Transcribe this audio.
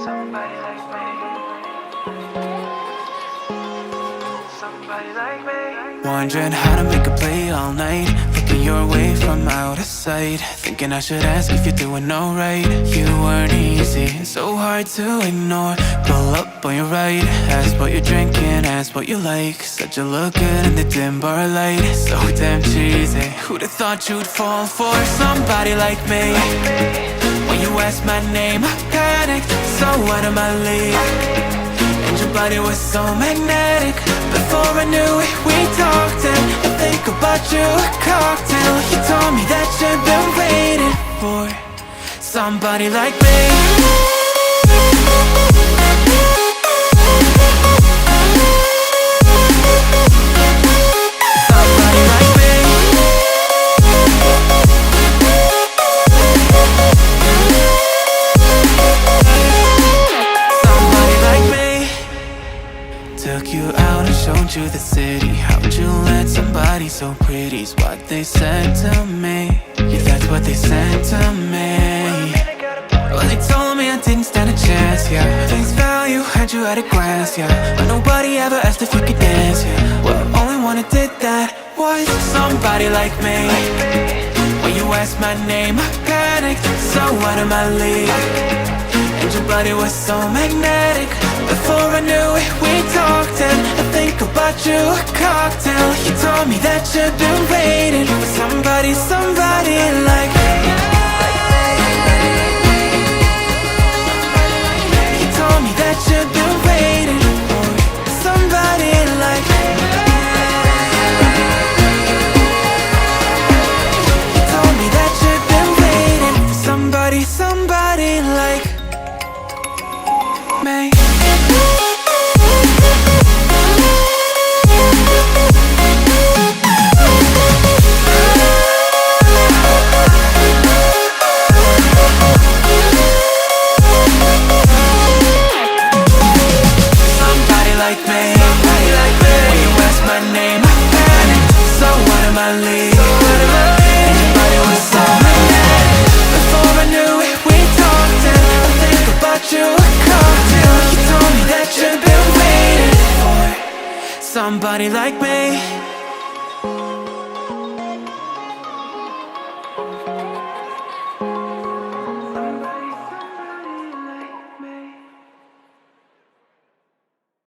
Somebody like me. Somebody like me. Wondering how to make a play all night, looking your way from out of sight, thinking I should ask if you're doing alright. You weren't easy, so hard to ignore. Pull up on your right, ask what you're drinking, ask what you like. Said you look good in the dim bar light, so damn cheesy. Who'd have thought you'd fall for somebody like me? When you asked my name, I panicked, so out of my league. And your body was so magnetic. Before I knew it, we talked, and I think about you a cocktail. You told me that you've been waiting for somebody like me. Somebody like me. Somebody like me. Took you out and showed you the city. How'd you let somebody so pretty's what they said to me? Yeah, that's what they said to me. Well, they told me I didn't stand a chance, yeah. Face value, had you at a glance, yeah. But nobody ever asked if you could dance, yeah. Well, only one who did that was somebody like me. When you asked my name, I panicked, so out of my league. And your body was so magnetic. Before I knew it, we talked, and I think about you a cocktail. You told me that you've been waiting for somebody, somebody like me. You told me that you've been waiting for somebody like me. You told me that you've been waiting for somebody, somebody like me. Somebody like me.